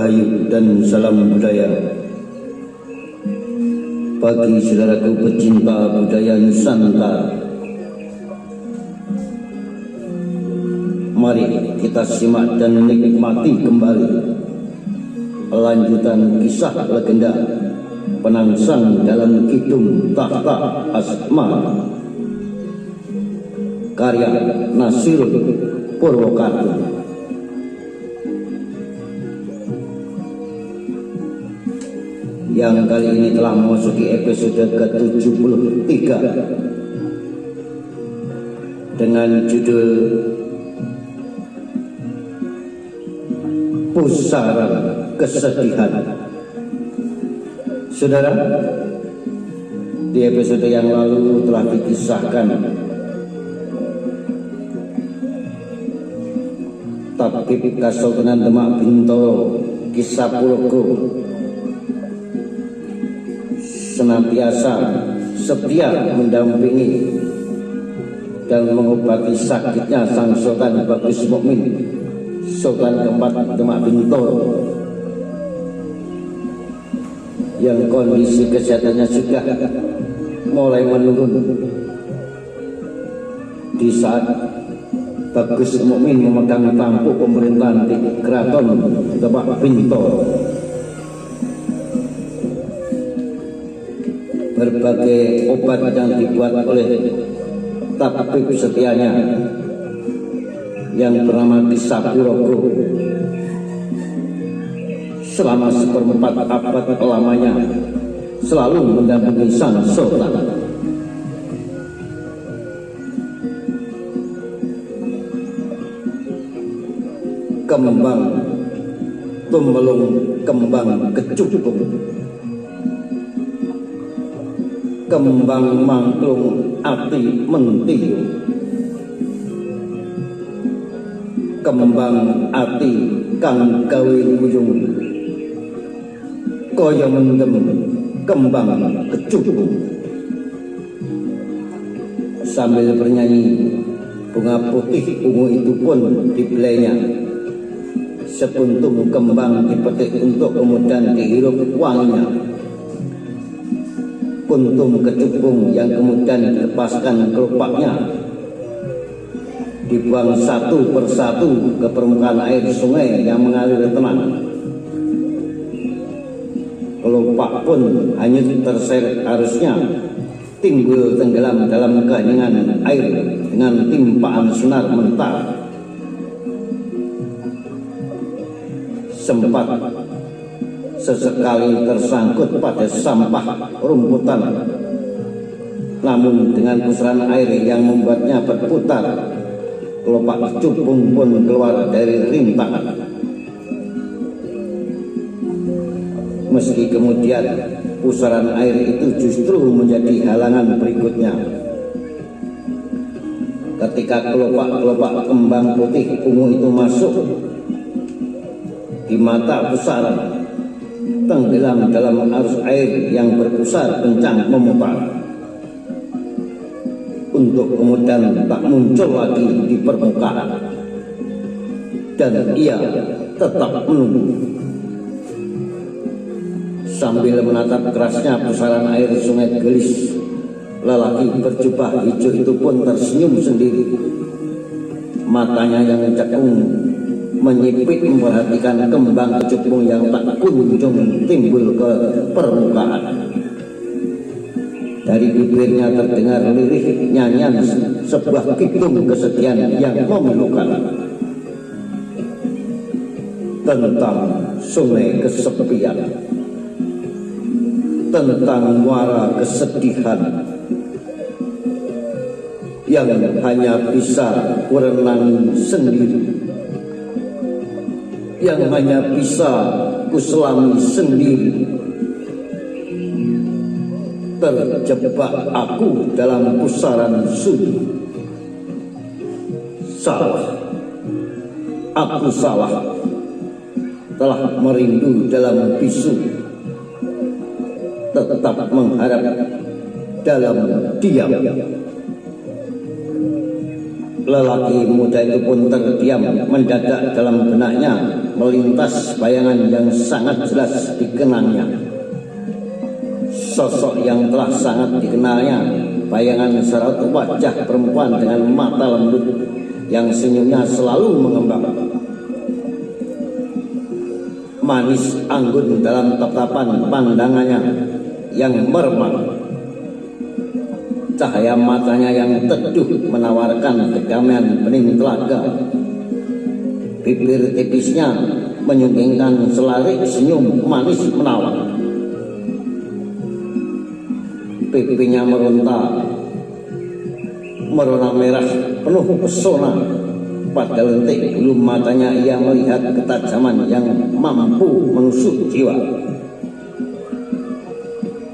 Rahayu dan salam budaya bagi saudaraku pecinta budaya Nusantara. Mari kita simak dan nikmati kembali lanjutan kisah legenda penangsang dalam Kidung Tahta Asma karya Nasirul Purwokarto. Yang kali ini telah memasuki episode ke-73 dengan judul Pusaran Kesedihan. Saudara, di episode yang lalu telah dikisahkan Tabib Kasultanan Demak Bintoro Kisapuloko senantiasa setia mendampingi dan mengobati sakitnya sang Sultan Bagus Mukmin, Sultan keempat Demak Bintoro, yang kondisi kesehatannya sudah mulai menurun di saat Bagus Mukmin memegang tampuk pemerintahan di Keraton Demak Bintoro. Berbagai obat yang dibuat oleh tabib setianya yang bernama Kisapuloko selama seperempat abad lamanya selalu mendampingi sang Sultan. Kembang tummelung kembang kecubung, kembang mangklung ati mentiyu, kembang ati kang gawe wuyung, kaya mendem kembang kecubung. Sambil bernyanyi, bunga putih ungu itu pun dibelainya. Sepuntung kembang dipetik untuk kemudian dihirup wanginya. Kuntum kecubung yang kemudian dilepaskan kelopaknya dibuang satu persatu ke permukaan air sungai yang mengalir tenang. Kelopak pun hanyut terseret arusnya, timbul tenggelam dalam keheningan air dengan timpaan sinar mentah. Sempat sesekali tersangkut pada sampah rumputan, namun dengan pusaran air yang membuatnya berputar, kelopak cubung pun keluar dari rintangan. Meski kemudian pusaran air itu justru menjadi halangan berikutnya. Ketika kelopak-kelopak kembang putih ungu itu masuk di mata pusaran, tenggelam dalam arus air yang berpusar kencang memutar, untuk kemudian tak muncul lagi di permukaan, dan ia tetap menunggu. Sambil menatap kerasnya pusaran air sungai Gelis, lelaki berjubah hijau itu pun tersenyum sendiri. Matanya yang cekung menyipit memperhatikan kembang kecubung yang tak kunjung timbul ke permukaan. Dari bibirnya terdengar lirih nyanyian sebuah kidung kesedihan yang memilukan tentang sungai kesepian, tentang muara kesedihan yang hanya bisa kurenang sendiri, yang hanya bisa kuselami sendiri. Terjebak aku dalam pusaran sunyi. Salah, aku salah, telah merindu dalam bisu, tetap mengharap dalam diam. Lelaki muda itu pun terdiam. Mendadak dalam benaknya melintas bayangan yang sangat jelas dikenangnya. Sosok yang telah sangat dikenalnya, bayangan seraut wajah perempuan dengan mata lembut yang senyumnya selalu mengembang. Manis anggun dalam tatapan pandangannya yang meremang. Cahaya matanya yang teduh menawarkan kedamaian bening telaga. Bibir tipisnya menyunggingkan selarik senyum manis menawan. Pipinya merona merah penuh pesona. Pada lentik bulu matanya ia melihat ketajaman yang mampu menusuk jiwa.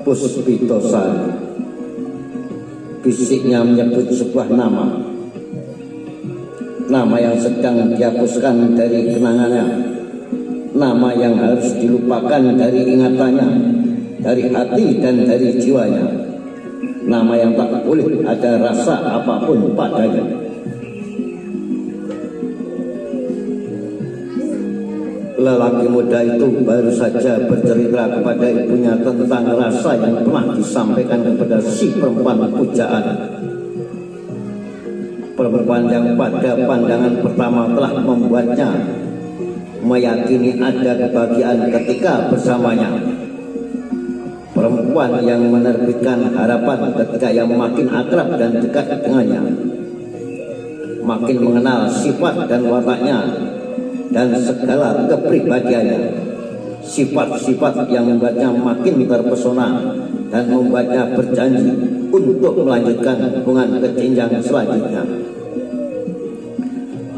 Puspitosari, bisiknya menyebut sebuah nama yang sedang dihapuskan dari kenangannya, nama yang harus dilupakan dari ingatannya, dari hati dan dari jiwanya, nama yang tak boleh ada rasa apapun padanya. Lelaki muda itu baru saja bercerita kepada ibunya tentang rasa yang pernah disampaikan kepada si perempuan pujaan. Perempuan yang pada pandangan pertama telah membuatnya meyakini ada kebahagiaan ketika bersamanya. Perempuan yang menerbitkan harapan ketika ia makin akrab dan dekat dengannya, makin mengenal sifat dan wataknya dan segala kepribadiannya. Sifat-sifat yang membuatnya makin terpesona dan membuatnya berjanji untuk melanjutkan hubungan ke jenjang selanjutnya.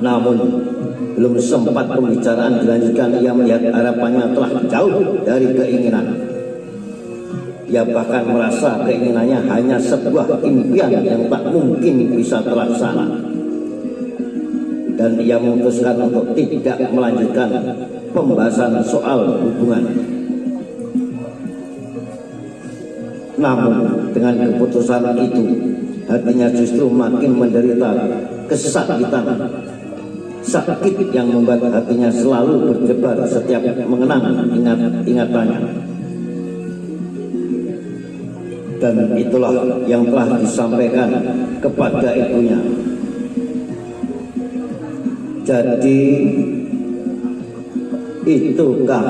Namun belum sempat pembicaraan dilanjutkan, ia melihat harapannya telah jauh dari keinginan. Ia bahkan merasa keinginannya hanya sebuah impian yang tak mungkin bisa terlaksana. Dan ia memutuskan untuk tidak melanjutkan pembahasan soal hubungan. Namun dengan keputusan itu, hatinya justru makin menderita kesakitan. Sakit yang membuat hatinya selalu berdebar setiap mengenang ingatannya. Dan itulah yang telah disampaikan kepada ibunya. Jadi itukah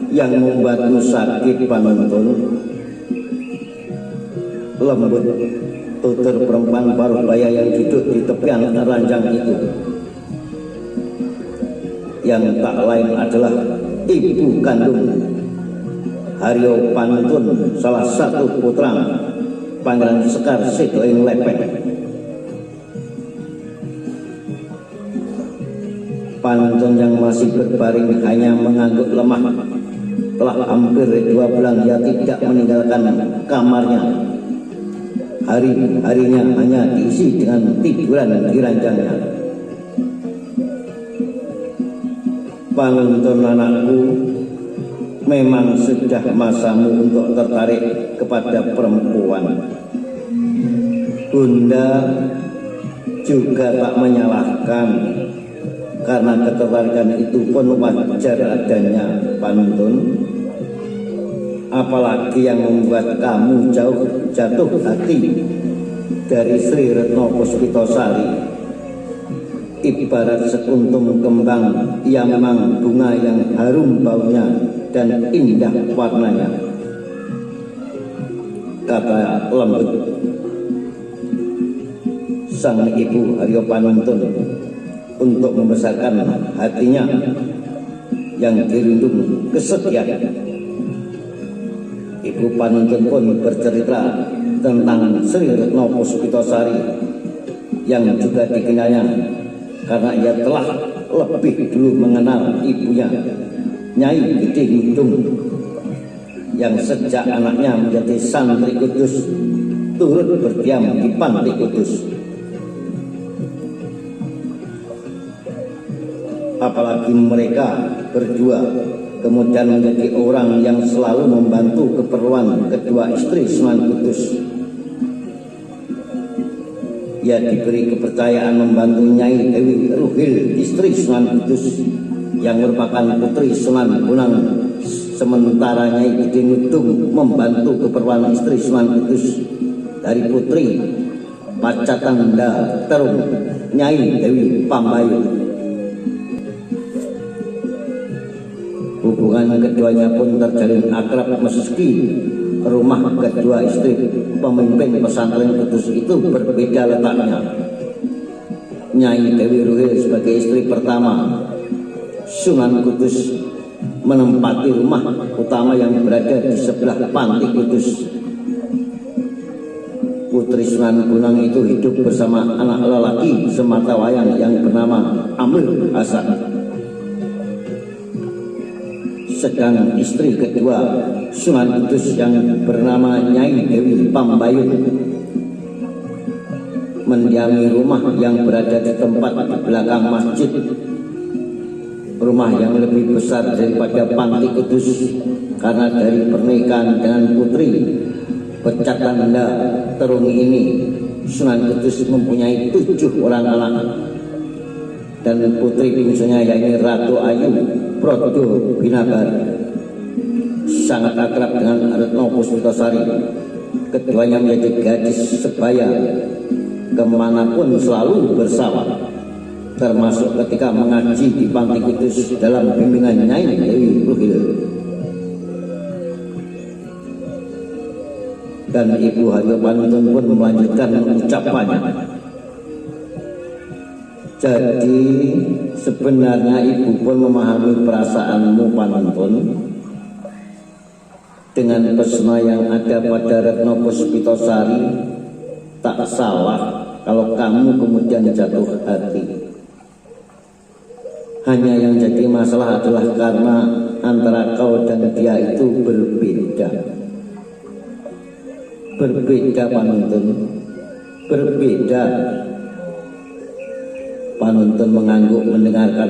yang membuatmu sakit, Panuntun? Lembut tutur perempuan parubaya yang duduk di tepian ranjang itu, yang tak lain adalah ibu kandung Haryo Panuntun, salah satu putra Pangeran Sekar Sedoing Lepeng. Panuntun yang masih berbaring hanya mengangguk lemah. Telah hampir 2 bulan ia tidak meninggalkan kamarnya. Hari-harinya hanya diisi dengan tiduran di ranjangnya. Panuntun anakku, memang sudah masamu untuk tertarik kepada perempuan. Bunda juga tak menyalahkan, karena ketertarikan itu pun wajar adanya, Panuntun. Apalagi yang membuat kamu jatuh hati dari Sri Retno Puspitosari. Ibarat sekuntum kembang, ia memang bunga yang harum baunya dan indah warnanya, kata lembut sang ibu Haryo Panuntun untuk membesarkan hatinya yang dirundung kesetiaan. Ibu Panuntun pun bercerita tentang Sri Retno Puspitosari yang juga dikenalnya karena ia telah lebih dulu mengenal ibunya, Nyai Gede Hidung, yang sejak anaknya menjadi santri kudus turut berdiam di Panti Kudus. Apalagi mereka berdua kemudian menjadi orang yang selalu membantu keperluan kedua istri Sunan Kudus. Ia diberi kepercayaan membantu Nyai Dewi Ruhil, istri Sunan Kudus, yang merupakan putri Sunan Bonang. Sementara Nyai Gede Nudung membantu keperluan istri Sunan Kudus dari putri Pacatanda Terung, Nyai Dewi Pambayu. Hubungan keduanya pun terjalin akrab meski rumah kedua istri pemimpin pesantren Kudus itu berbeda letaknya. Nyai Dewi Ruhil sebagai istri pertama Sunan Kudus menempati rumah utama yang berada di sebelah panti Kudus. Putri Sunan Bonang itu hidup bersama anak lelaki sematawayang yang bernama Amir Hasan. Sedang istri kedua Sunan Kudus yang bernama Nyai Dewi Pambayun mendiami rumah yang berada di tempat di belakang masjid, rumah yang lebih besar daripada panti Kudus karena dari pernikahan dengan putri Pacatanda Terung ini Sunan Kudus mempunyai 7 orang anak dan putri bungsunya yaitu Ratu Ayu Prodo Binabar sangat akrab dengan Retno Puspitasari. Keduanya menjadi gadis sebaya, kemanapun selalu bersama, termasuk ketika mengaji di panti Kudus dalam bimbingan Nyai Dewi Ruhil. Dan Ibu Haryo Panuntun pun melanjutkan ucapannya. Jadi sebenarnya Ibu pun memahami perasaanmu Panuntun. Dengan pesona yang ada pada Retno Puspitasari, tak salah kalau kamu kemudian jatuh hati. Hanya yang jadi masalah adalah karena antara kau dan dia itu berbeda. Berbeda Panuntun, berbeda. Panuntun mengangguk mendengarkan.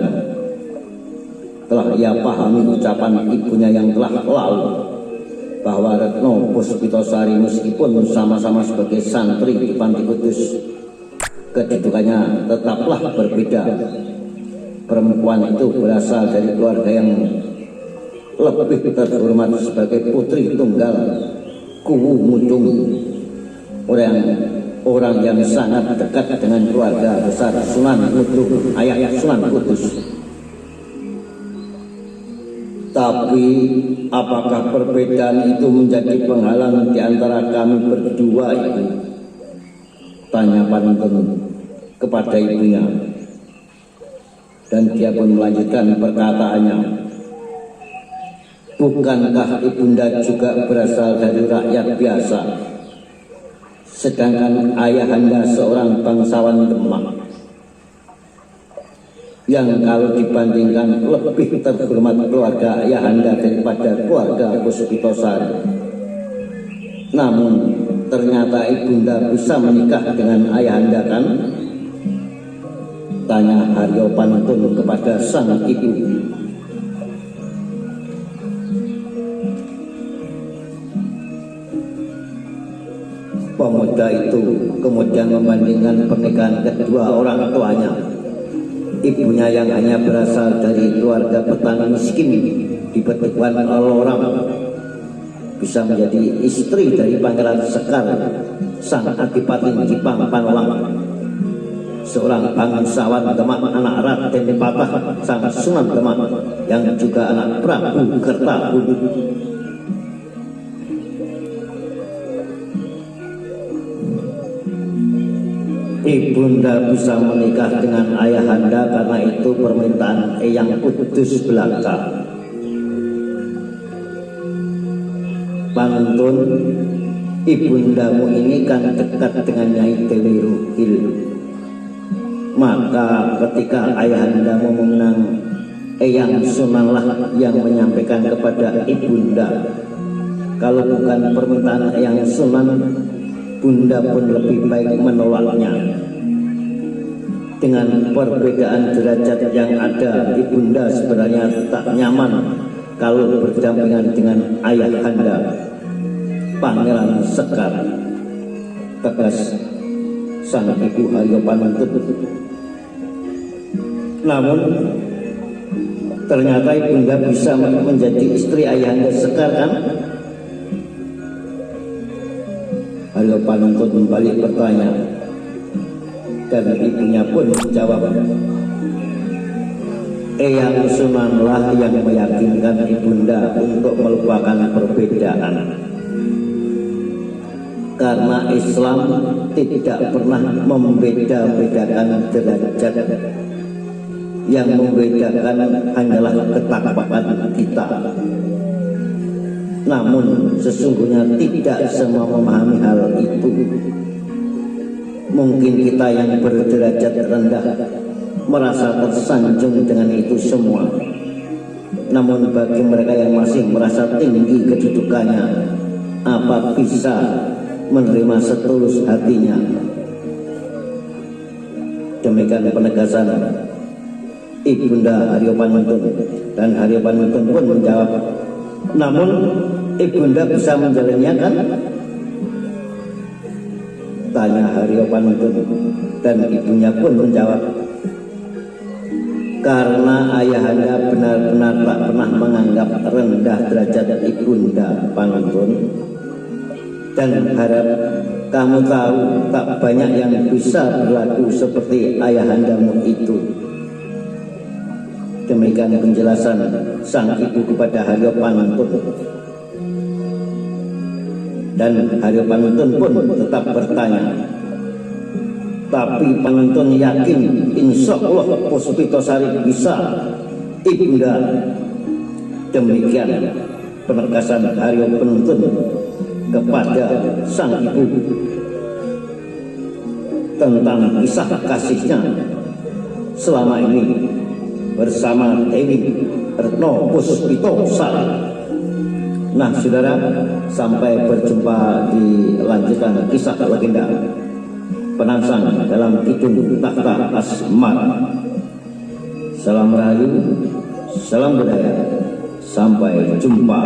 Telah ia pahami ucapan ibunya yang telah lalu, bahwa Retno Puspitasari meskipun sama-sama sebagai santri di panti Kudus, kedudukannya tetaplah berbeda. Perempuan itu berasal dari keluarga yang lebih terhormat sebagai putri tunggal Kuwu Mudung, orang yang sangat dekat dengan keluarga besar Sunan Mudung, ayah Sunan Kudus. Tapi apakah perbedaan itu menjadi penghalang di antara kami berdua itu? Tanya Panuntun kepada ibunya. Dan dia pun melanjutkan perkataannya. Bukankah ibunda juga berasal dari rakyat biasa, sedangkan ayahanda seorang bangsawan Demak yang kalau dibandingkan lebih terhormat keluarga ayahanda daripada keluarga Puspitasari. Namun ternyata ibunda bisa menikah dengan ayahanda, kan? Tanya Haryo Panuntun kepada sang ibu. Pemuda itu kemudian membandingkan pernikahan kedua orang tuanya. Ibunya yang hanya berasal dari keluarga petani miskin di Bedugwan Lorong bisa menjadi istri dari Pangeran Sekar, sang Adipati Jipang Panulang, seorang bangsawan Demak, anak Raden Dipatah, sang Sunan Demak, yang juga anak Prabu Kertabudi. Ibunda bisa menikah dengan ayahanda karena itu permintaan Eyang Kudus belaka. Panuntun, ibundamu ini kan dekat dengan Nyai Dewi Ruhil. Maka ketika ayahandamu memenang, Eyang Sunanlah yang menyampaikan kepada ibunda. Kalau bukan permintaan Eyang Sunan, bunda pun lebih baik menolaknya. Dengan perbedaan derajat yang ada, ibunda sebenarnya tak nyaman kalau berdampingan dengan ayahanda, Pangeran Sekar, tegas sang ibu Haryo Panuntun. Namun Ternyata ibunda bisa menjadi istri ayahanda Sekar kan? Haryo Panenton kembali bertanya, dan ibunya pun menjawab, Eyang Sunanlah yang meyakinkan ibunda untuk melupakan perbedaan. Karena Islam tidak pernah membeda-bedakan derajat. Yang membedakan hanyalah ketakwaan kita. Namun sesungguhnya tidak semua memahami hal itu. Mungkin kita yang berderajat rendah merasa tersanjung dengan itu semua. Namun bagi mereka yang masih merasa tinggi kedudukannya, apa bisa menerima setulus hatinya? Demikian penegasan Ibunda Haryo Panenton, dan Haryo Panenton pun menjawab, namun ibunda bisa menjalannya kan? Tanya Haryo Panenton, dan ibunya pun menjawab, karena ayahanda benar-benar tak pernah menganggap rendah derajat ibunda Panenton, dan harap kamu tahu tak banyak yang bisa berlaku seperti ayahandamu itu. Demikian penjelasan sang ibu kepada Haryo Panenton. Dan Haryo Panenton pun tetap bertanya, tapi Panenton yakin insya Allah Puspitosari bisa, ibunda. Demikian penegasan Haryo Panenton kepada sang ibu tentang kisah kasihnya selama ini bersama Dewi Retno Puspitosari. Nah saudara, sampai berjumpa di lanjutan kisah legenda Penangsang dalam Kidung Takhta Asmara. Salam Rahayu, salam budaya, sampai jumpa.